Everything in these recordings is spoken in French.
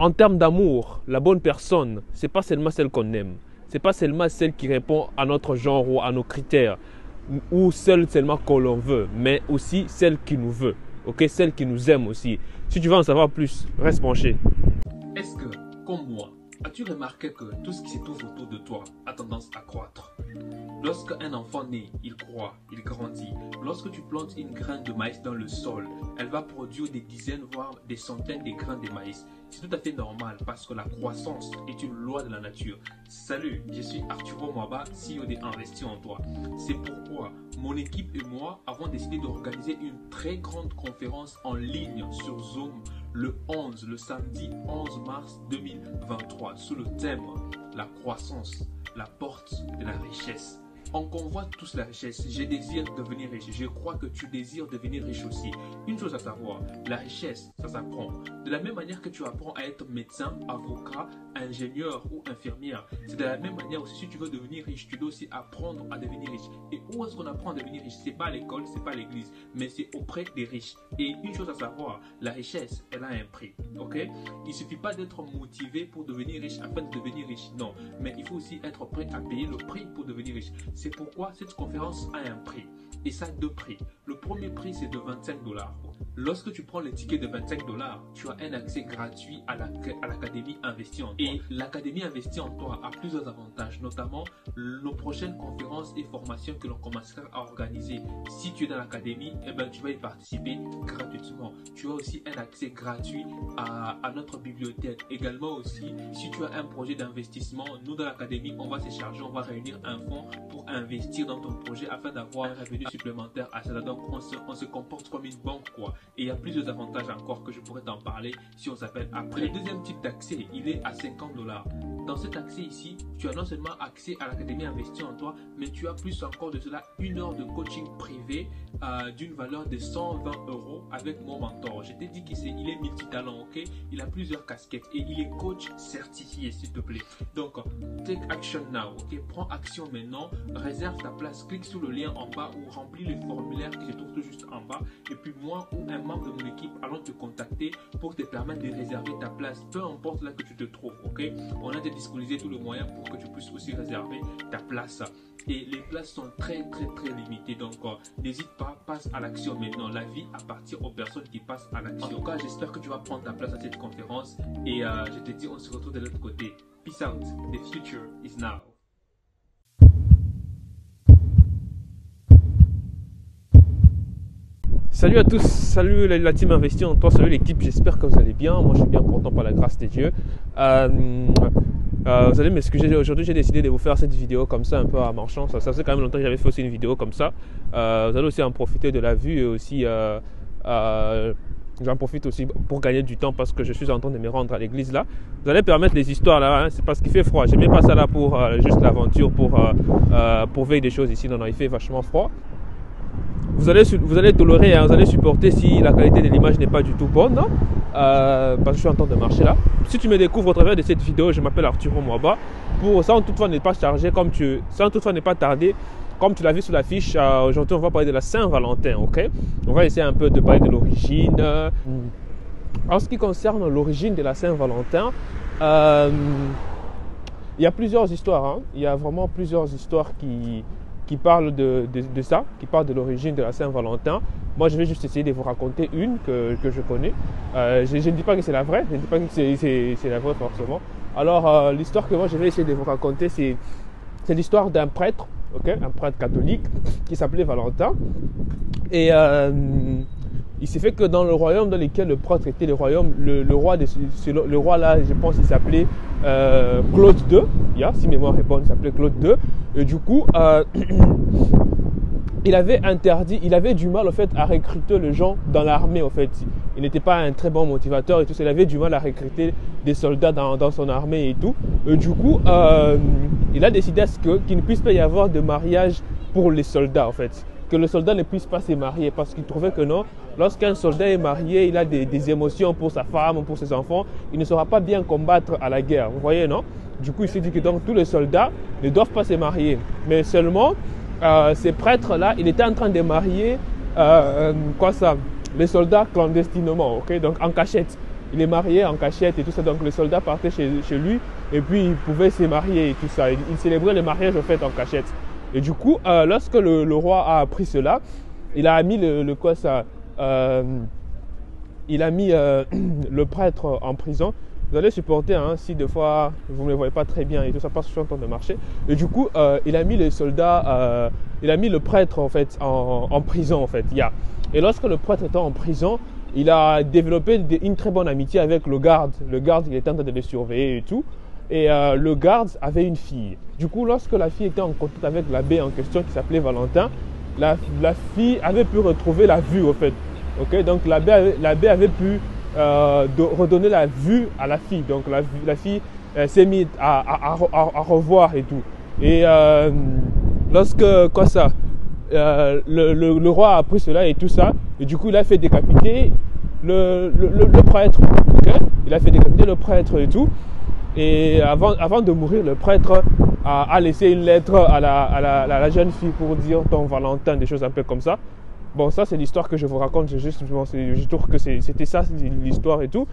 En termes d'amour, la bonne personne, ce n'est pas seulement celle qu'on aime. Ce n'est pas seulement celle qui répond à notre genre ou à nos critères, ou celle seulement que l'on veut, mais aussi celle qui nous veut, okay? Celle qui nous aime aussi. Si tu veux en savoir plus, reste penché. Est-ce que, comme moi, as-tu remarqué que tout ce qui se trouve autour de toi a tendance à croître? Lorsque un enfant naît, il croît, il grandit. Lorsque tu plantes une graine de maïs dans le sol, elle va produire des dizaines, voire des centaines de graines de maïs. C'est tout à fait normal parce que la croissance est une loi de la nature. Salut, je suis Arturo Mwaba, CEO de Investir en Toi. C'est pourquoi mon équipe et moi avons décidé d'organiser une très grande conférence en ligne sur Zoom le samedi 11 mars 2023 sous le thème la croissance, la porte de la richesse. On convoite tous la richesse. Je désire devenir riche. Je crois que tu désires devenir riche aussi. Une chose à savoir, la richesse, ça s'apprend. De la même manière que tu apprends à être médecin, avocat, ingénieur ou infirmière, c'est de la même manière aussi si tu veux devenir riche, tu dois aussi apprendre à devenir riche. Et où est-ce qu'on apprend à devenir riche? C'est pas à l'école, c'est pas à l'église, mais c'est auprès des riches. Et une chose à savoir, la richesse, elle a un prix. Ok? Il suffit pas d'être motivé pour devenir riche afin de devenir riche. Non, mais il faut aussi être prêt à payer le prix pour devenir riche. C'est pourquoi cette conférence a un prix. Et ça a deux prix. Le premier prix, c'est de 25 $. Lorsque tu prends le ticket de 25 $, tu as un accès gratuit à l'Académie Investir en Toi. Et l'Académie Investir en Toi a plusieurs avantages, notamment nos prochaines conférences et formations que l'on commencera à organiser. Si tu es dans l'Académie, eh ben, tu vas y participer gratuitement. Tu as aussi un accès gratuit à notre bibliothèque. Également aussi, si tu as un projet d'investissement, nous dans l'Académie, on va se charger, on va réunir un fonds pour investir dans ton projet afin d'avoir un revenu supplémentaire à cela. Donc, on se comporte comme une banque, quoi. Et il y a plusieurs avantages encore que je pourrais t'en parler si on s'appelle après. Le deuxième type d'accès, il est à 50 $. Dans cet accès ici, tu as non seulement accès à l'Académie Investir en Toi, mais tu as plus encore de cela une heure de coaching privé d'une valeur de 120 € avec mon mentor. Je t'ai dit qu'il est multitalent, ok? Il a plusieurs casquettes et il est coach certifié, s'il te plaît. Donc, take action now, ok? Prends action maintenant, réserve ta place, clique sur le lien en bas ou remplis le formulaire qui se trouve tout juste en bas. Et puis moi ou un membre de mon équipe allons te contacter pour te permettre de réserver ta place, peu importe là que tu te trouves, ok? On a disponibiliser tous les moyens pour que tu puisses aussi réserver ta place. Et les places sont très limitées, donc n'hésite pas, passe à l'action maintenant. La vie appartient aux personnes qui passent à l'action. En tout cas, j'espère que tu vas prendre ta place à cette conférence et je te dis on se retrouve de l'autre côté. Peace out, the future is now. Salut à tous, salut la team Investir en Toi, salut l'équipe, j'espère que vous allez bien. Moi je suis bien portant par la grâce de Dieu. Vous allez m'excuser, aujourd'hui j'ai décidé de vous faire cette vidéo comme ça, un peu à marchand. Ça fait quand même longtemps que j'avais fait aussi une vidéo comme ça. Vous allez aussi en profiter de la vue et aussi j'en profite aussi pour gagner du temps parce que je suis en train de me rendre à l'église là. Vous allez permettre les histoires là, hein, c'est parce qu'il fait froid. J'aime pas ça là pour juste l'aventure, pour veiller des choses ici. Non, il fait vachement froid. Vous allez tolérer, hein, vous allez supporter si la qualité de l'image n'est pas du tout bonne, hein, parce que je suis en train de marcher là. Si tu me découvres au travers de cette vidéo, je m'appelle Arturo Mwaba. Sans toutefois ne pas charger sans toutefois ne pas tarder, comme tu l'as vu sur l'affiche, aujourd'hui on va parler de la Saint-Valentin, ok? On va essayer un peu de parler de l'origine. En ce qui concerne l'origine de la Saint-Valentin, il y a plusieurs histoires, hein. Il y a vraiment plusieurs histoires qui parle de ça, qui parle de l'origine de la Saint-Valentin. Moi, je vais juste essayer de vous raconter une que je connais. Je ne dis pas que c'est la vraie, je ne dis pas que c'est la vraie forcément. Alors, l'histoire que moi, je vais essayer de vous raconter, c'est l'histoire d'un prêtre, okay, un prêtre catholique qui s'appelait Valentin. Et il s'est fait que dans le royaume dans lequel le prêtre était, le roi là, je pense qu'il s'appelait Claude II, si mémoire est bonne, il s'appelait Claude II. Et du coup, il avait du mal en fait à recruter les gens dans l'armée en fait. Il n'était pas un très bon motivateur et tout ça. Il avait du mal à recruter des soldats dans son armée et tout. Et du coup, il a décidé qu'il ne puisse pas y avoir de mariage pour les soldats en fait. Que le soldat ne puisse pas se marier parce qu'il trouvait que non, lorsqu'un soldat est marié, il a des émotions pour sa femme, pour ses enfants, il ne saura pas bien combattre à la guerre, vous voyez, non? Du coup, il s'est dit que donc tous les soldats ne doivent pas se marier, mais seulement ces prêtres-là, il était en train de marier les soldats clandestinement, ok, donc en cachette. il est marié en cachette et tout ça. Donc les soldats partaient chez lui et puis il pouvait se marier et tout ça. Il célébrait le mariage en fait en cachette. Et du coup, lorsque le roi a appris cela, il a mis il a mis le prêtre en prison. Vous allez supporter hein, si des fois vous ne me voyez pas très bien et tout ça parce que je suis en train de marcher. Et du coup, il a mis les soldats, il a mis le prêtre en fait en prison en fait. Et lorsque le prêtre était en prison, il a développé une très bonne amitié avec le garde. Le garde, il était en train de les surveiller et tout. Et le garde avait une fille. Du coup, lorsque la fille était en contact avec l'abbé en question qui s'appelait Valentin, la fille avait pu retrouver la vue en fait. Okay, donc l'abbé avait pu redonner la vue à la fille. Donc la fille s'est mise à revoir et tout. Et lorsque le roi a appris cela et tout ça, et du coup il a fait décapiter le prêtre. Okay? Il a fait décapiter le prêtre et tout. Et avant de mourir, le prêtre a laissé une lettre à la jeune fille pour dire ton Valentin, des choses un peu comme ça. Bon, ça c'est l'histoire que je vous raconte, je trouve que c'était ça l'histoire et tout.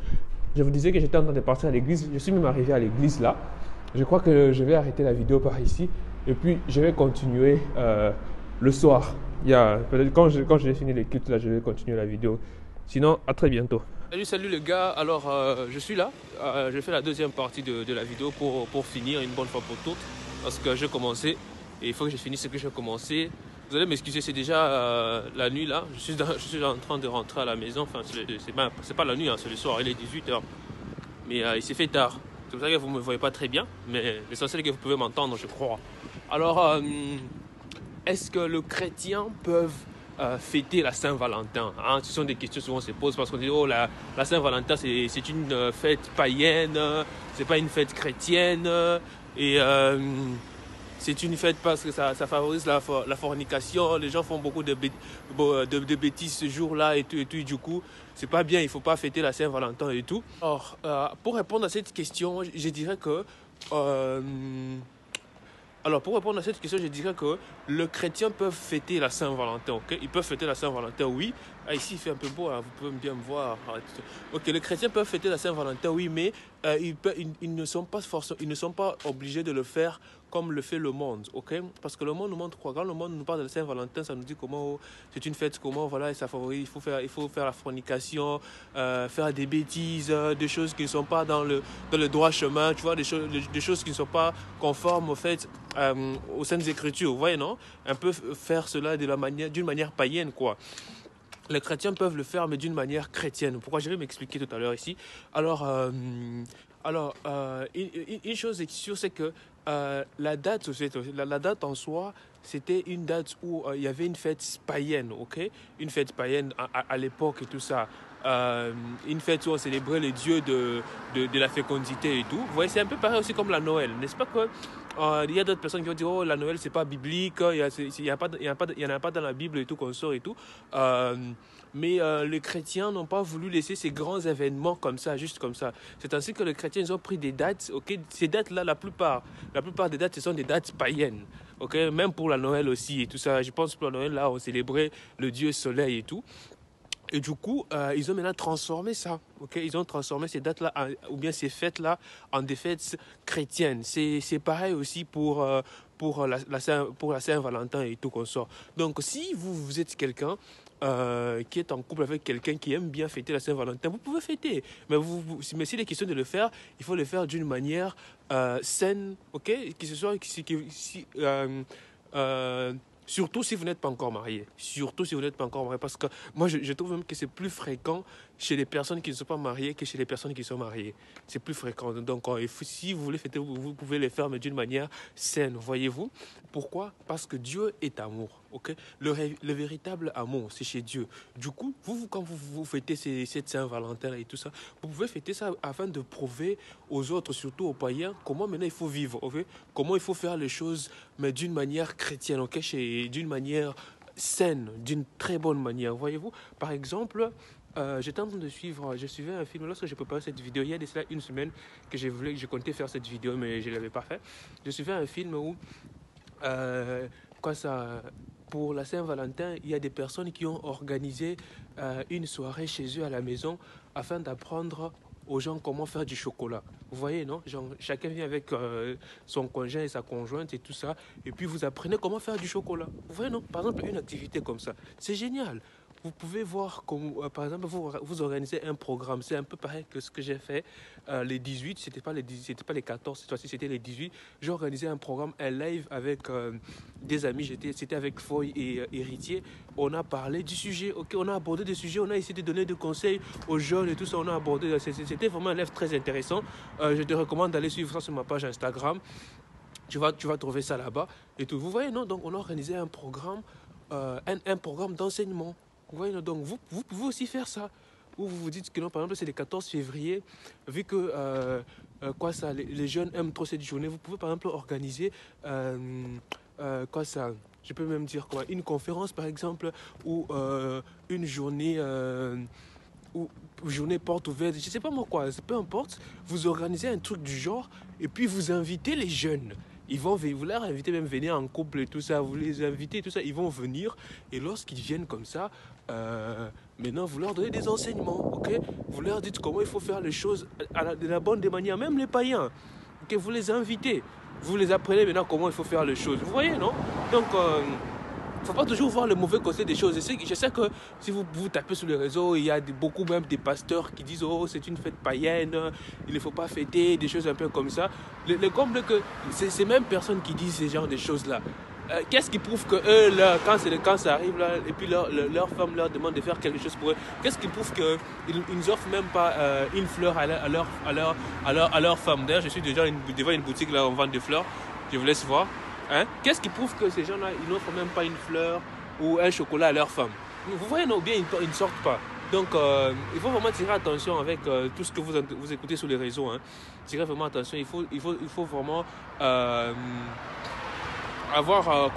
Je vous disais que j'étais en train de partir à l'église, je suis même arrivé à l'église là. Je crois que je vais arrêter la vidéo par ici et puis je vais continuer le soir. Peut-être quand j'ai fini les cultes là, je vais continuer la vidéo. Sinon, à très bientôt. Salut les gars, alors je suis là, je fais la deuxième partie de la vidéo pour finir une bonne fois pour toutes. Parce que j'ai commencé et il faut que je finisse ce que j'ai commencé. Vous allez m'excuser, c'est déjà la nuit là, je suis en train de rentrer à la maison, enfin c'est pas la nuit, hein, c'est le soir, il est 18h. Mais il s'est fait tard, c'est pour ça que vous ne me voyez pas très bien, mais l'essentiel est que vous pouvez m'entendre, je crois. Alors, est-ce que les chrétiens peuvent fêter la Saint-Valentin hein? Ce sont des questions souvent se posent parce qu'on dit oh la Saint-Valentin c'est une fête païenne, c'est pas une fête chrétienne et c'est une fête parce que ça favorise la fornication, les gens font beaucoup de bêtises ce jour-là et tout, du coup c'est pas bien, il faut pas fêter la Saint-Valentin et tout. Alors pour répondre à cette question, je dirais que les chrétiens peuvent fêter la Saint-Valentin, ok? Ils peuvent fêter la Saint-Valentin, oui. Ah, ici, il fait un peu beau, hein, vous pouvez bien me voir. Ok, les chrétiens peuvent fêter la Saint-Valentin, oui, mais ils ne sont pas obligés de le faire comme le fait le monde, ok? Parce que le monde nous montre quoi? Quand le monde nous parle de la Saint-Valentin, ça nous dit comment c'est une fête, comment voilà, ça favorise, il faut faire la fornication, faire des bêtises, des choses qui ne sont pas dans le droit chemin, tu vois, des choses qui ne sont pas conformes au fait aux Saintes Écritures, vous voyez, non? Un peu faire cela d'une manière païenne, quoi. Les chrétiens peuvent le faire, mais d'une manière chrétienne. Pourquoi? Je vais m'expliquer tout à l'heure ici. Alors, une chose est sûre, c'est que la date en soi, c'était une date où il y avait une fête païenne, ok? Une fête païenne à l'époque et tout ça. Une fête où on célébrait les dieux de la fécondité et tout. Vous voyez, c'est un peu pareil aussi comme la Noël, n'est-ce pas que il y a d'autres personnes qui vont dire oh la Noël c'est pas biblique, il y en a pas dans la Bible et tout qu'on sort et tout. Mais les chrétiens n'ont pas voulu laisser ces grands événements comme ça, juste comme ça. C'est ainsi que les chrétiens ils ont pris des dates, ok? Ces dates-là, la plupart des dates, ce sont des dates païennes, ok? Même pour la Noël aussi et tout ça. Je pense que pour la Noël, là, on célébrait le dieu soleil et tout. Et du coup, ils ont maintenant transformé ça, ok? Ils ont transformé ces dates-là, ou bien ces fêtes-là, en des fêtes chrétiennes. C'est pareil aussi pour la Saint-Valentin et tout qu'on sort. Donc, si vous êtes quelqu'un qui est en couple avec quelqu'un qui aime bien fêter la Saint-Valentin, vous pouvez fêter. Mais s'il est question de le faire, il faut le faire d'une manière saine, ok? Surtout si vous n'êtes pas encore marié. Parce que moi, je trouve même que c'est plus fréquent chez les personnes qui ne sont pas mariées que chez les personnes qui sont mariées. C'est plus fréquent. Donc, si vous voulez fêter, vous pouvez le faire, mais d'une manière saine, voyez-vous. Pourquoi? Parce que Dieu est amour. Okay? Le véritable amour, c'est chez Dieu. Du coup, quand vous fêtez cette Saint-Valentin et tout ça, vous pouvez fêter ça afin de prouver aux autres, surtout aux païens, comment maintenant il faut vivre. Okay? Comment il faut faire les choses, mais d'une manière chrétienne, okay? D'une manière saine, d'une très bonne manière. Voyez-vous, par exemple, j'étais en train de je suivais un film, lorsque j'ai préparé cette vidéo, il y a de cela une semaine que je comptais faire cette vidéo, mais je ne l'avais pas fait. Je suivais un film où, pour la Saint-Valentin, il y a des personnes qui ont organisé une soirée chez eux à la maison afin d'apprendre aux gens comment faire du chocolat. Vous voyez, non? Genre, chacun vient avec son conjoint et sa conjointe et tout ça. Et puis, vous apprenez comment faire du chocolat. Vous voyez, non? Par exemple, une activité comme ça. C'est génial. Vous pouvez voir, comme, par exemple, vous organisez un programme. C'est un peu pareil que ce que j'ai fait les 18. C'était pas les 14, cette fois-ci, c'était les 18. J'ai organisé un programme, un live avec des amis. C'était avec Foy et Héritier. On a parlé du sujet. Ok, on a abordé des sujets. On a essayé de donner des conseils aux jeunes et tout ça. On a abordé. C'était vraiment un live très intéressant. Je te recommande d'aller suivre ça sur ma page Instagram. Tu vas trouver ça là-bas. Et tout. Vous voyez, non? Donc, on a organisé un programme, un programme d'enseignement. Vous voyez, donc vous pouvez aussi faire ça. Ou vous vous dites que non, par exemple, c'est le 14 février, vu que les jeunes aiment trop cette journée, vous pouvez par exemple organiser je peux même dire quoi, une conférence par exemple, ou une journée ou journée porte ouverte, je sais pas moi quoi, peu importe, vous organisez un truc du genre et puis vous invitez les jeunes. Vous leur invitez même venir en couple et tout ça, vous les invitez et tout ça, ils vont venir et lorsqu'ils viennent comme ça, maintenant vous leur donnez des enseignements, ok? Vous leur dites comment il faut faire les choses de la bonne des manières, même les païens, ok? Vous les invitez, vous les apprenez maintenant comment il faut faire les choses, vous voyez, non? Donc, il ne faut pas toujours voir le mauvais côté des choses. Je sais que si vous tapez sur les réseaux, il y a beaucoup même des pasteurs qui disent « Oh, c'est une fête païenne, il ne faut pas fêter », des choses un peu comme ça. Le comble que c'est ces mêmes personnes qui disent ce genre de choses-là. Qu'est-ce qui prouve que eux, là, quand ça arrive, là, et puis leur femme leur demande de faire quelque chose pour eux, qu'est-ce qui prouve qu'ils n'offrent même pas une fleur à leur femme? D'ailleurs, je suis déjà devant une boutique là, on vend des fleurs. Je vous laisse voir. Hein? Qu'est-ce qui prouve que ces gens-là, ils n'offrent même pas une fleur ou un chocolat à leur femme? Vous voyez, non, bien, ils ne sortent pas. Donc, il faut vraiment tirer attention avec tout ce que vous écoutez sur les réseaux. Hein. Tirez vraiment attention. Il faut vraiment avoir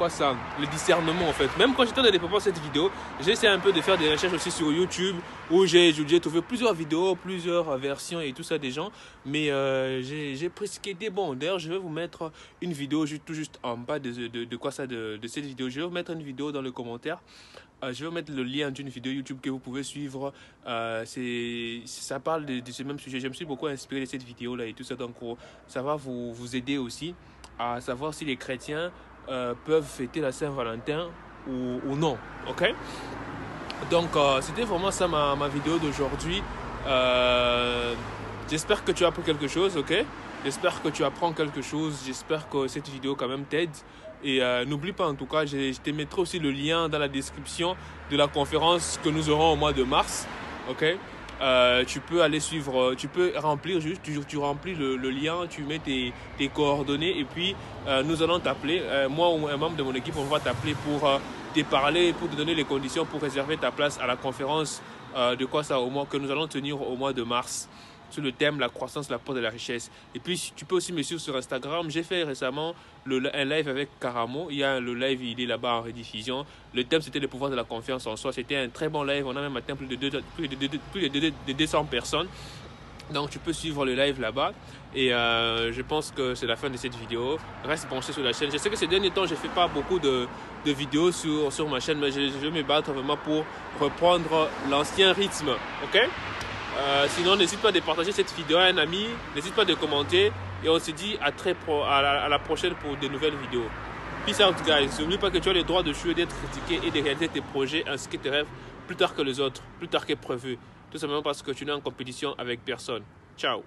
le discernement en fait. Même quand j'étais dans les préparer cette vidéo, j'ai essayé un peu de faire des recherches aussi sur YouTube où j'ai trouvé plusieurs vidéos, plusieurs versions et tout ça des gens, mais j'ai presque été bon. D'ailleurs, je vais vous mettre une vidéo tout juste en bas de cette vidéo. Je vais vous mettre une vidéo dans le commentaire. Je vais vous mettre le lien d'une vidéo YouTube que vous pouvez suivre. Ça parle de ce même sujet. Je me suis beaucoup inspiré de cette vidéo là et tout ça, donc ça va vous aider aussi à savoir si les chrétiens peuvent fêter la Saint-Valentin ou non, ok? Donc, c'était vraiment ça ma vidéo d'aujourd'hui. J'espère que tu as appris quelque chose, ok? J'espère que tu apprends quelque chose. J'espère que cette vidéo quand même t'aide. Et n'oublie pas en tout cas, je te mettrai aussi le lien dans la description de la conférence que nous aurons au mois de mars, ok? Tu peux aller suivre, tu peux remplir juste, tu remplis le lien, tu mets tes coordonnées et puis nous allons t'appeler, moi ou un membre de mon équipe, on va t'appeler pour te parler, pour te donner les conditions pour réserver ta place à la conférence que nous allons tenir au mois de mars sur le thème la croissance, l'apport de la richesse. Et puis tu peux aussi me suivre sur Instagram. J'ai fait récemment un live avec Karamo. Le live, il est là-bas en rediffusion. Le thème, c'était le pouvoir de la confiance en soi. C'était un très bon live. On a même atteint plus de 200 personnes. Donc tu peux suivre le live là-bas. Et je pense que c'est la fin de cette vidéo. Reste branché sur la chaîne. Je sais que ces derniers temps, je ne fais pas beaucoup de vidéos sur ma chaîne, mais je vais me battre vraiment pour reprendre l'ancien rythme. Ok? Sinon, n'hésite pas de partager cette vidéo à un ami, n'hésite pas de commenter et on se dit à la prochaine pour de nouvelles vidéos. Peace out guys, n'oublie pas que tu as le droit de jouer, d'être critiqué et de réaliser tes projets ainsi que tes rêves plus tard que les autres, plus tard que prévu. Tout simplement parce que tu n'es en compétition avec personne. Ciao.